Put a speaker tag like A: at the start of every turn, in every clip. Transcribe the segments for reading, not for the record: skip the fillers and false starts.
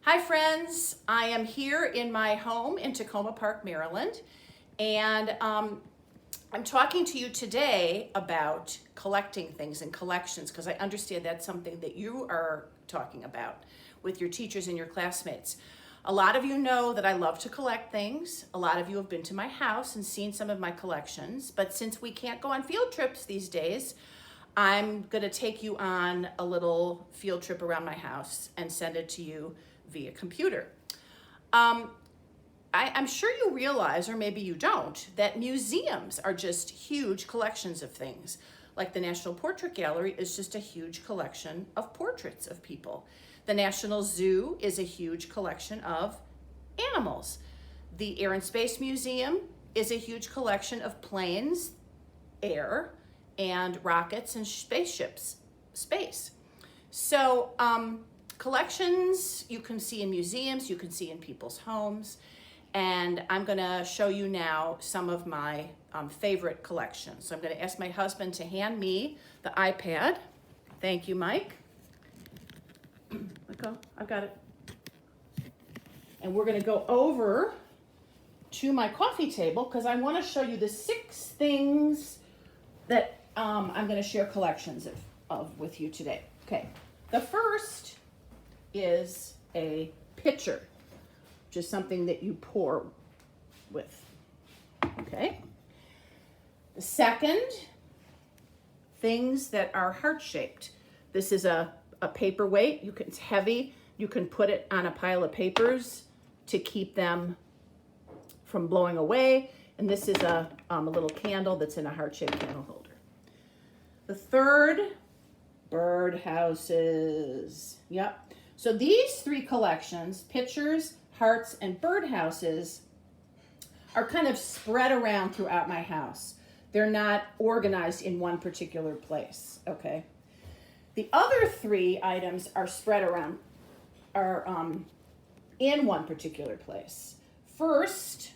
A: Hi friends, I am here in my home in Tacoma Park, Maryland, and I'm talking to you today about collecting things and collections because I understand that's something that you are talking about with your teachers and your classmates. A lot of you know that I love to collect things. A lot of you have been to my house and seen some of my collections, but since we can't go on field trips these days, I'm gonna take you on a little field trip around my house and send it to you via computer. I'm sure you realize, or maybe you don't, that museums are just huge collections of things. Like the National Portrait Gallery is just a huge collection of portraits of people. The National Zoo is a huge collection of animals. The Air and Space Museum is a huge collection of planes, air, and rockets and spaceships, space. So collections you can see in museums, you can see in people's homes, and I'm gonna show you now some of my favorite collections. So I'm gonna ask my husband to hand me the iPad. Thank you, Mike. Let go, I've got it. And we're gonna go over to my coffee table because I wanna show you the 6 things that I'm gonna share collections of with you today. Okay, the first is a pitcher, which is something that you pour with, okay? The second, things that are heart-shaped. This is a paperweight. It's heavy. You can put it on a pile of papers to keep them from blowing away. And this is a little candle that's in a heart-shaped candle holder. The third, birdhouses. Yep. So these 3 collections, pictures, hearts, and birdhouses, are kind of spread around throughout my house. They're not organized in one particular place, okay? The other 3 items are spread around, are in one particular place. First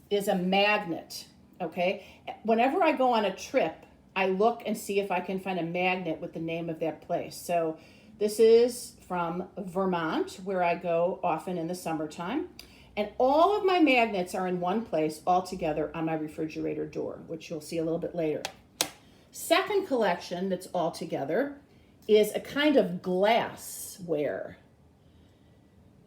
A: is a magnet, okay? Whenever I go on a trip, I look and see if I can find a magnet with the name of that place. So this is from Vermont, where I go often in the summertime. And all of my magnets are in one place all together on my refrigerator door, which you'll see a little bit later. Second collection that's all together is a kind of glassware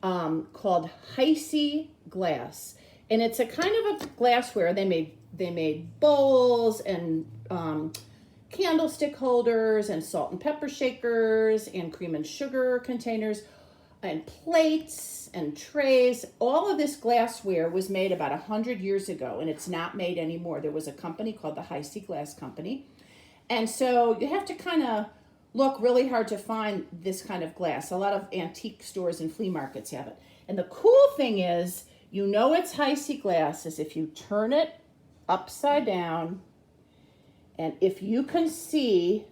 A: called Heisey glass. And it's a kind of a glassware. They made bowls and candlestick holders and salt and pepper shakers and cream and sugar containers and plates and trays. All of this glassware was made about 100 years ago, and it's not made anymore. There was a company called the Heisey Glass Company. And so you have to kind of look really hard to find this kind of glass. A lot of antique stores and flea markets have it. And the cool thing is, you know it's Heisey glass is if you turn it upside down, and if you can see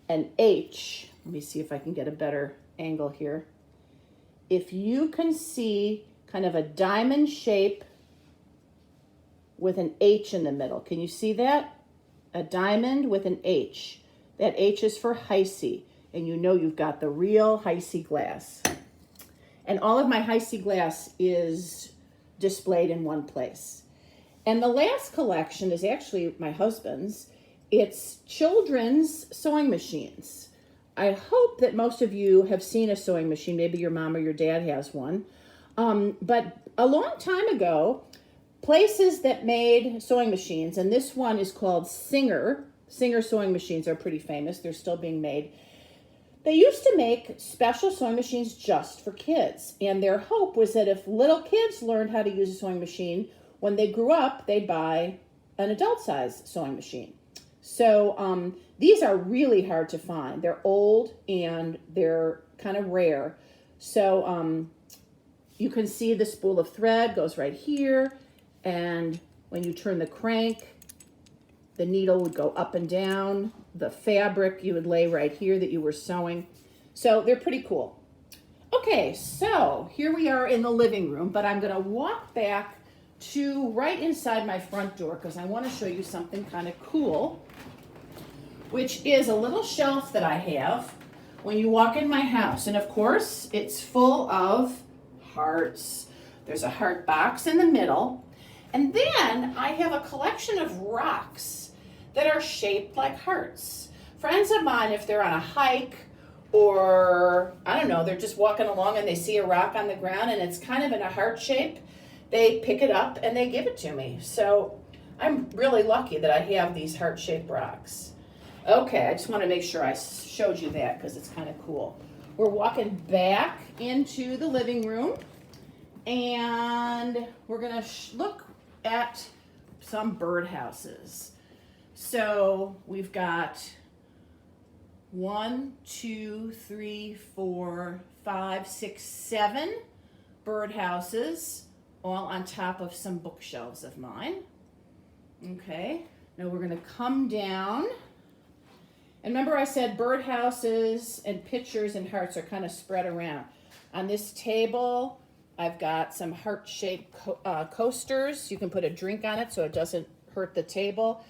A: an H, let me see if I can get a better angle here. If you can see kind of a diamond shape with an H in the middle, can you see that? A diamond with an H. That H is for Heisey, and you know you've got the real Heisey glass. And all of my Heisey glass is displayed in one place. And the last collection is actually my husband's. It's children's sewing machines. I hope that most of you have seen a sewing machine. Maybe your mom or your dad has one. But a long time ago, places that made sewing machines, and this one is called Singer. Singer sewing machines are pretty famous. They're still being made. They used to make special sewing machines just for kids. And their hope was that if little kids learned how to use a sewing machine, when they grew up, they'd buy an adult-size sewing machine. So these are really hard to find. They're old and they're kind of rare. So you can see the spool of thread goes right here. And when you turn the crank, the needle would go up and down. The fabric you would lay right here that you were sewing. So they're pretty cool. Okay, so here we are in the living room, but I'm gonna walk back to right inside my front door because I want to show you something kind of cool, which is a little shelf that I have when you walk in my house. And of course, it's full of hearts. There's a heart box in the middle. And then I have a collection of rocks that are shaped like hearts. Friends of mine, if they're on a hike or, I don't know, they're just walking along and they see a rock on the ground and it's kind of in a heart shape, they pick it up and they give it to me. So I'm really lucky that I have these heart-shaped rocks. Okay, I just want to make sure I showed you that because it's kind of cool. We're walking back into the living room and we're going to look at some birdhouses. So we've got 1, 2, 3, 4, 5, 6, 7 birdhouses, all on top of some bookshelves of mine. Okay, now we're going to come down. And remember I said birdhouses and pictures and hearts are kind of spread around. On this table, I've got some heart-shaped coasters. You can put a drink on it so it doesn't hurt the table.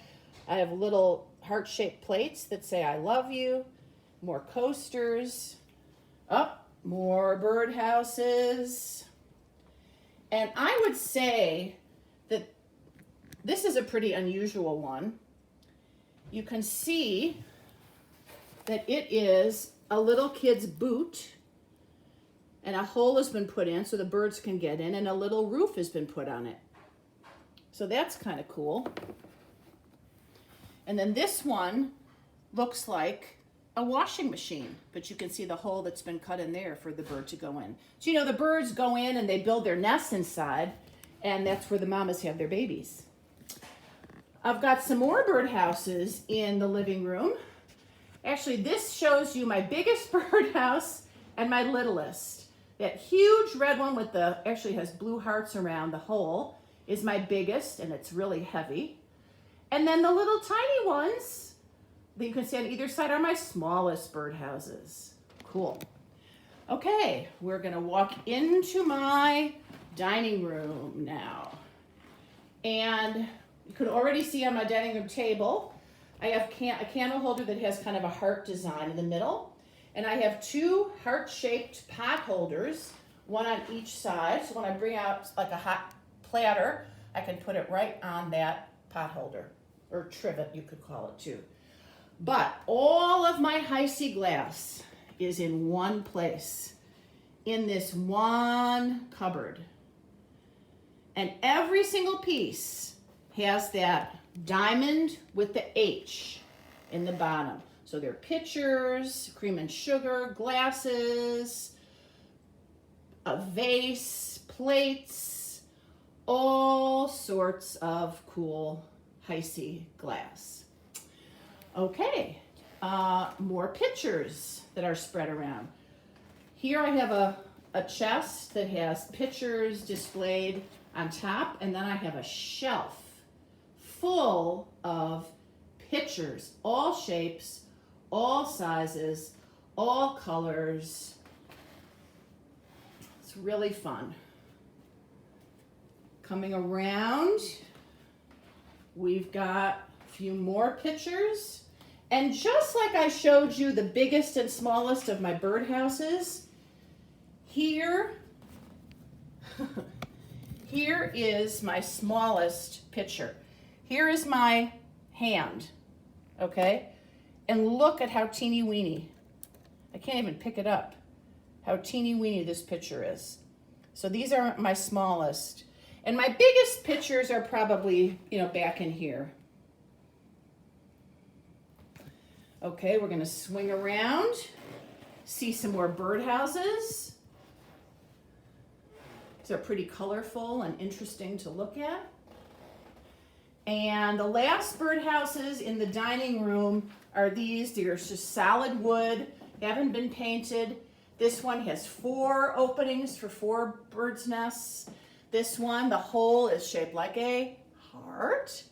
A: I have little heart-shaped plates that say I love you. More coasters. More birdhouses. And I would say that this is a pretty unusual one. You can see that it is a little kid's boot, and a hole has been put in so the birds can get in, and a little roof has been put on it. So that's kind of cool. And then this one looks like a washing machine, but you can see the hole that's been cut in there for the bird to go in. So you know the birds go in and they build their nests inside, and that's where the mamas have their babies. I've got some more birdhouses in the living room. Actually, this shows you my biggest birdhouse and my littlest. That huge red one with the, actually has blue hearts around the hole, is my biggest, and it's really heavy. And then the little tiny ones that you can see on either side are my smallest birdhouses. Cool. Okay, we're gonna walk into my dining room now. And you can already see on my dining room table, I have a candle holder that has kind of a heart design in the middle. And I have 2 heart-shaped pot holders, one on each side. So when I bring out like a hot platter, I can put it right on that pot holder, or trivet you could call it too. But all of my Hi-C glass is in one place, in this one cupboard. And every single piece has that diamond with the H in the bottom. So they're pitchers, cream and sugar, glasses, a vase, plates, all sorts of cool Hi-C glass. Okay, more pitchers that are spread around. Here I have a chest that has pitchers displayed on top, and then I have a shelf full of pitchers, all shapes, all sizes, all colors. It's really fun. Coming around, we've got a few more pitchers. And just like I showed you the biggest and smallest of my birdhouses, here is my smallest pitcher. Here is my hand, okay? And look at how teeny weeny. I can't even pick it up. How teeny weeny this pitcher is. So these are my smallest. And my biggest pitchers are probably, back in here. Okay, we're gonna swing around, see some more birdhouses. They're pretty colorful and interesting to look at. And the last birdhouses in the dining room are these. They're just solid wood, haven't been painted. This one has 4 openings for 4 birds' nests. This one, the hole is shaped like a heart.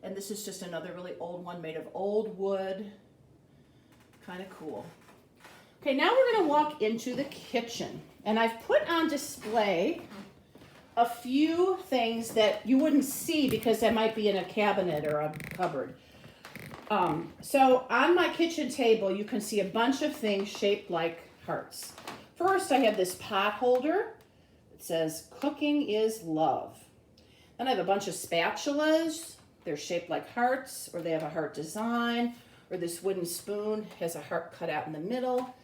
A: And this is just another really old one made of old wood. Kind of cool. Okay, now we're going to walk into the kitchen. And I've put on display a few things that you wouldn't see because that might be in a cabinet or a cupboard. So on my kitchen table, you can see a bunch of things shaped like hearts. First, I have this pot holder. It says, "Cooking is love." Then I have a bunch of spatulas. They're shaped like hearts, or they have a heart design, or this wooden spoon has a heart cut out in the middle.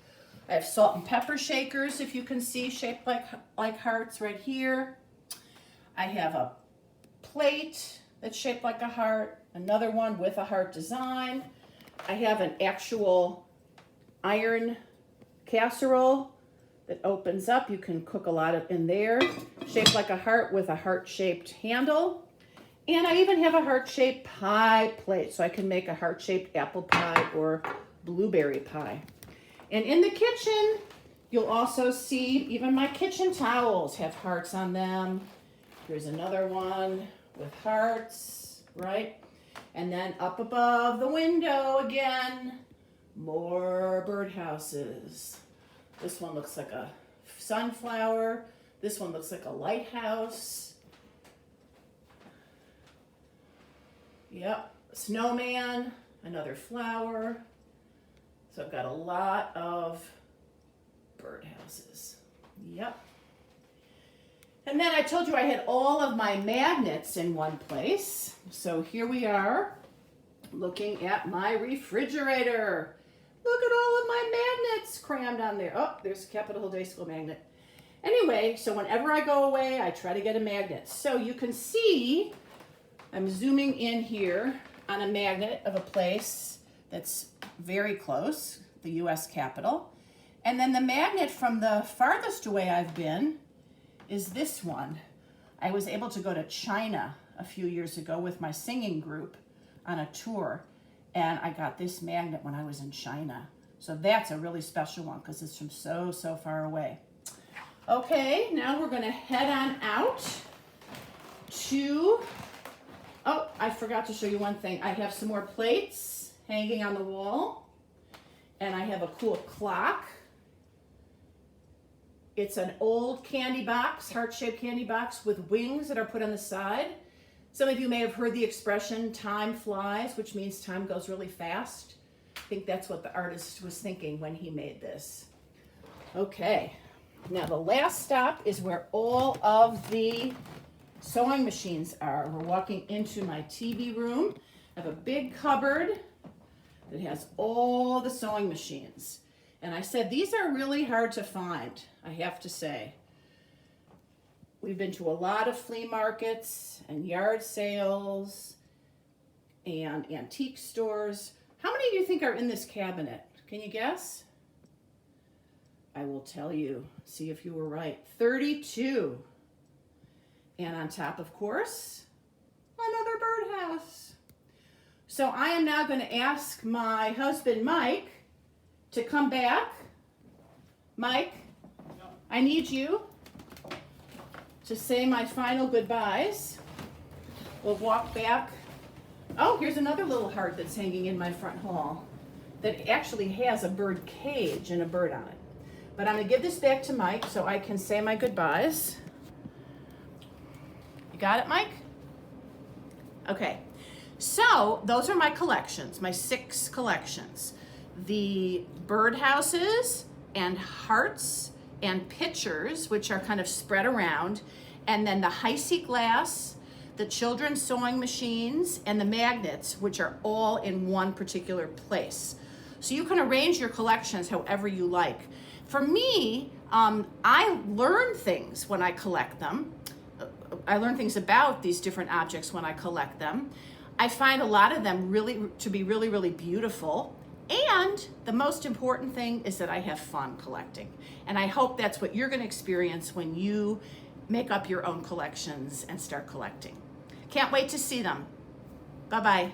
A: I have salt and pepper shakers, if you can see, shaped like hearts right here. I have a plate that's shaped like a heart, another one with a heart design. I have an actual iron casserole that opens up. You can cook a lot in there, shaped like a heart with a heart-shaped handle. And I even have a heart-shaped pie plate, so I can make a heart-shaped apple pie or blueberry pie. And in the kitchen, you'll also see even my kitchen towels have hearts on them. Here's another one with hearts, right? And then up above the window again, more birdhouses. This one looks like a sunflower. This one looks like a lighthouse. Yep, snowman, another flower. So I've got a lot of birdhouses. Yep. And then I told you I had all of my magnets in one place. So here we are looking at my refrigerator. Look at all of my magnets crammed on there. Oh, there's a Capitol Hill Day School magnet. Anyway, so whenever I go away, I try to get a magnet. So you can see, I'm zooming in here on a magnet of a place that's very close, the US Capitol. And then the magnet from the farthest away I've been is this one. I was able to go to China a few years ago with my singing group on a tour, and I got this magnet when I was in China. So that's a really special one because it's from so far away. Okay, now we're gonna head on out to, oh, I forgot to show you one thing. I have some more plates hanging on the wall, and I have a cool clock. It's an old candy box, heart-shaped candy box with wings that are put on the side. Some of you may have heard the expression, time flies, which means time goes really fast. I think that's what the artist was thinking when he made this. Okay, now the last stop is where all of the sewing machines are. We're walking into my TV room. I have a big cupboard that has all the sewing machines. And I said, these are really hard to find, I have to say. We've been to a lot of flea markets and yard sales and antique stores. How many of you think are in this cabinet? Can you guess? I will tell you, see if you were right. 32. And on top, of course, another birdhouse. So I am now going to ask my husband, Mike, to come back. Mike, I need you to say my final goodbyes. We'll walk back. Oh, here's another little heart that's hanging in my front hall that actually has a bird cage and a bird on it. But I'm going to give this back to Mike so I can say my goodbyes. You got it, Mike? Okay. So those are my collections, my 6 collections. The birdhouses and hearts and pictures, which are kind of spread around, and then the Hi-C glass, the children's sewing machines, and the magnets, which are all in one particular place. So you can arrange your collections however you like. For me, I learn things when I collect them. I learn things about these different objects when I collect them. I find a lot of them to be really beautiful. And the most important thing is that I have fun collecting. And I hope that's what you're going to experience when you make up your own collections and start collecting. Can't wait to see them. Bye-bye.